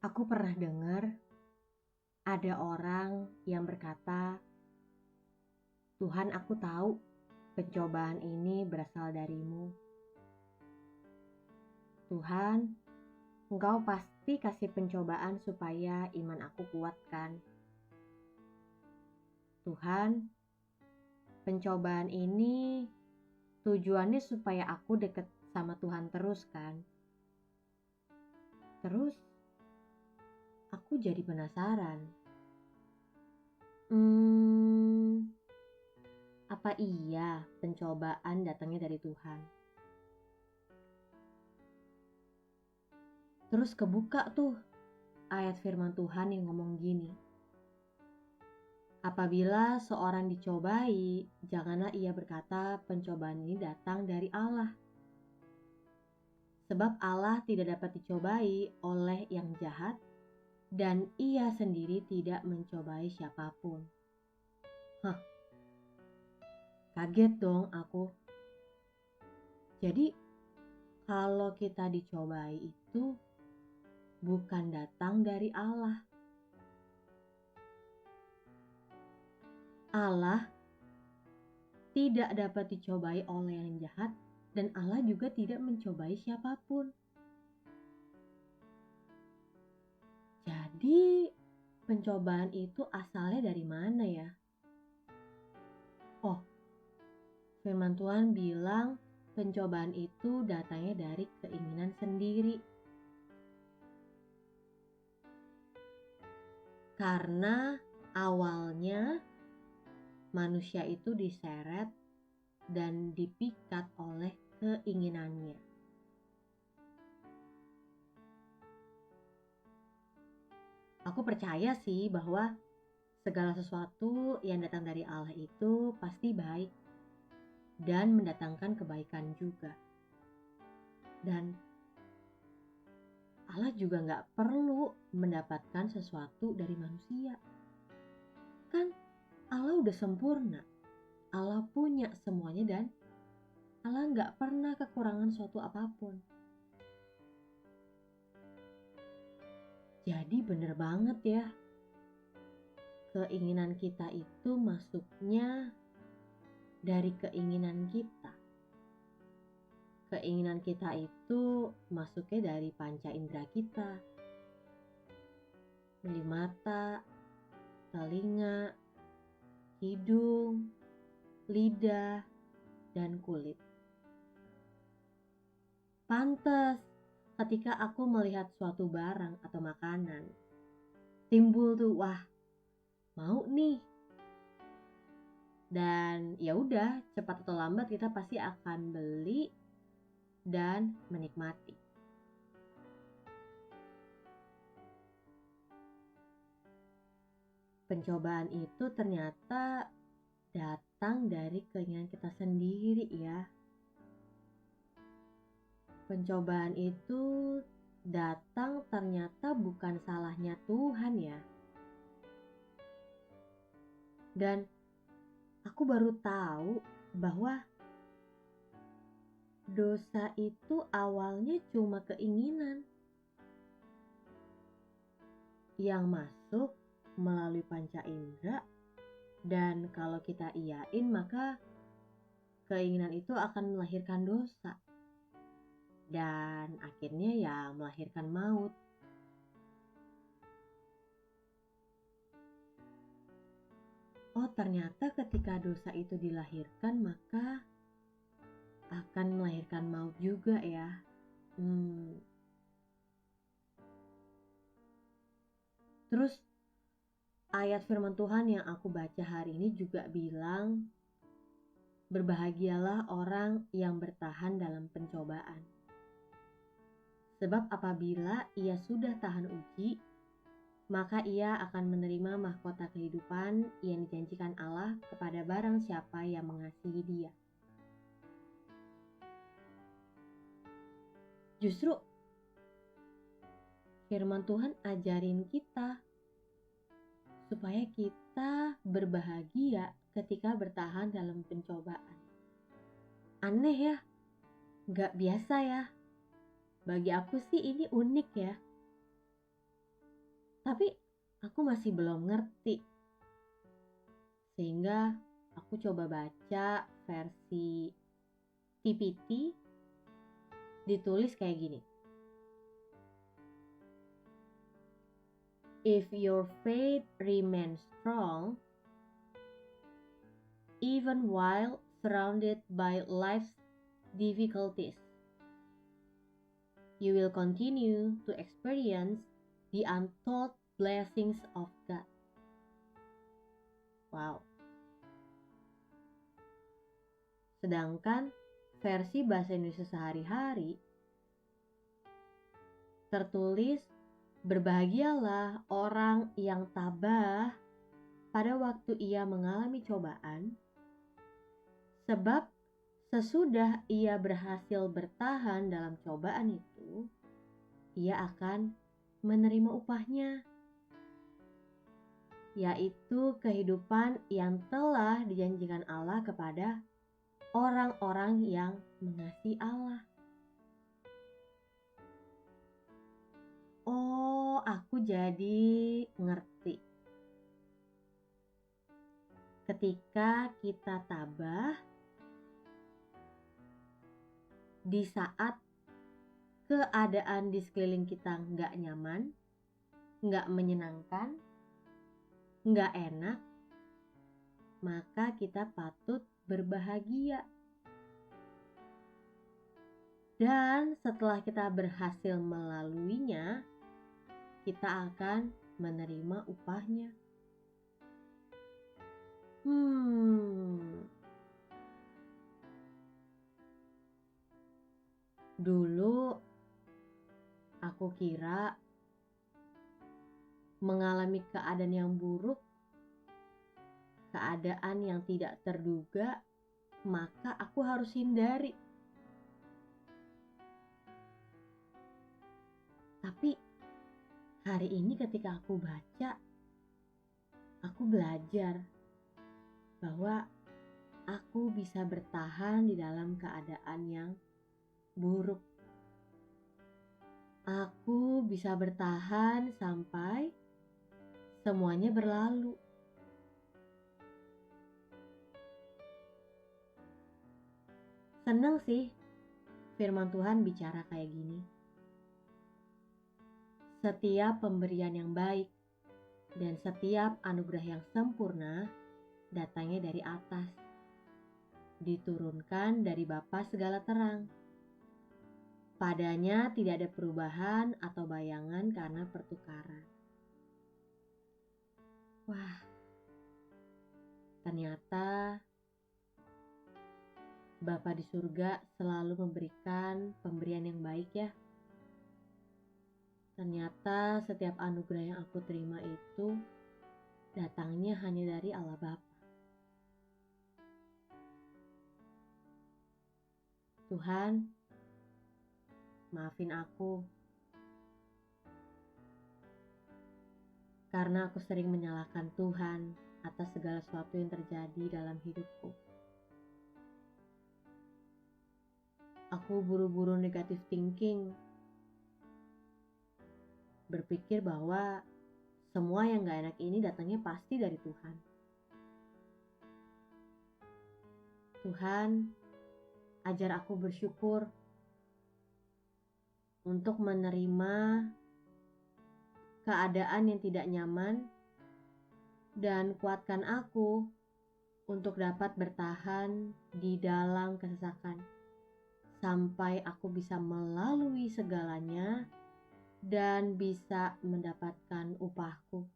Aku pernah dengar ada orang yang berkata, "Tuhan, aku tahu pencobaan ini berasal darimu. Tuhan, Engkau pasti kasih pencobaan supaya iman aku kuat kan? Tuhan, pencobaan ini tujuannya supaya aku deket sama Tuhan terus kan?" Terus aku jadi penasaran. Apa iya pencobaan datangnya dari Tuhan? Terus kebuka tuh ayat firman Tuhan yang ngomong gini, "Apabila seorang dicobai, janganlah ia berkata pencobaan ini datang dari Allah. Sebab Allah tidak dapat dicobai oleh yang jahat, dan ia sendiri tidak mencobai siapapun." Hah, kaget dong aku. Jadi kalau kita dicobai itu bukan datang dari Allah. Allah tidak dapat dicobai oleh yang jahat, dan Allah juga tidak mencobai siapapun. Jadi pencobaan itu asalnya dari mana ya? Oh, firman Tuhan bilang pencobaan itu datangnya dari keinginan sendiri. Karena awalnya manusia itu diseret dan dipikat oleh keinginannya. Aku percaya sih bahwa segala sesuatu yang datang dari Allah itu pasti baik dan mendatangkan kebaikan juga. Dan Allah juga gak perlu mendapatkan sesuatu dari manusia. Kan Allah udah sempurna. Allah punya semuanya dan Allah gak pernah kekurangan suatu apapun. Jadi bener banget ya. Keinginan kita itu masuknya dari keinginan kita. Keinginan kita itu masuknya dari panca indera kita. Dari mata, telinga, hidung, lidah, dan kulit. Pantes ketika aku melihat suatu barang atau makanan, timbul tuh, wah, mau nih. Dan ya udah, cepat atau lambat kita pasti akan beli dan menikmati. Pencobaan itu ternyata datang dari keinginan kita sendiri ya. Pencobaan itu datang ternyata bukan salahnya Tuhan ya. Dan aku baru tahu bahwa dosa itu awalnya cuma keinginan yang masuk melalui panca indera, dan kalau kita iyain maka keinginan itu akan melahirkan dosa dan akhirnya ya melahirkan maut. Oh, ternyata ketika dosa itu dilahirkan maka akan melahirkan maut juga ya. Terus ayat firman Tuhan yang aku baca hari ini juga bilang, berbahagialah orang yang bertahan dalam pencobaan. Sebab apabila ia sudah tahan uji, maka ia akan menerima mahkota kehidupan yang dijanjikan Allah kepada barang siapa yang mengasihi Dia. Justru firman Tuhan ajarin kita supaya kita berbahagia ketika bertahan dalam pencobaan. Aneh ya, gak biasa ya. Bagi aku sih ini unik ya. aku masih belum ngerti. Sehingga aku coba baca versi TPT, ditulis kayak gini. If your faith remains strong, even while surrounded by life's difficulties, you will continue to experience the untold blessings of God. Wow. Sedangkan versi bahasa Indonesia sehari-hari tertulis, berbahagialah orang yang tabah pada waktu ia mengalami cobaan, sebab sesudah ia berhasil bertahan dalam cobaan itu, ia akan menerima upahnya, yaitu kehidupan yang telah dijanjikan Allah kepada orang-orang yang mengasihi Allah. Oh, aku jadi ngerti. Ketika kita tabah di saat keadaan di sekeliling kita nggak nyaman, nggak menyenangkan, nggak enak, maka kita patut berbahagia. Dan setelah kita berhasil melaluinya, kita akan menerima upahnya. Dulu aku kira mengalami keadaan yang buruk, keadaan yang tidak terduga, maka aku harus hindari. Tapi hari ini ketika aku baca, aku belajar bahwa aku bisa bertahan di dalam keadaan yang buruk. Aku bisa bertahan sampai semuanya berlalu. Senang sih firman Tuhan bicara kayak gini. Setiap pemberian yang baik dan setiap anugerah yang sempurna datangnya dari atas, diturunkan dari Bapa segala terang. Padanya tidak ada perubahan atau bayangan karena pertukaran. Wah, ternyata Bapa di surga selalu memberikan pemberian yang baik ya. Ternyata setiap anugerah yang aku terima itu datangnya hanya dari Allah Bapa. Tuhan, maafin aku karena aku sering menyalahkan Tuhan atas segala sesuatu yang terjadi dalam hidupku. Aku buru-buru negative thinking, berpikir bahwa semua yang gak enak ini datangnya pasti dari Tuhan. Tuhan, ajar aku bersyukur untuk menerima keadaan yang tidak nyaman dan kuatkan aku untuk dapat bertahan di dalam kesesakan sampai aku bisa melalui segalanya dan bisa mendapatkan upahku.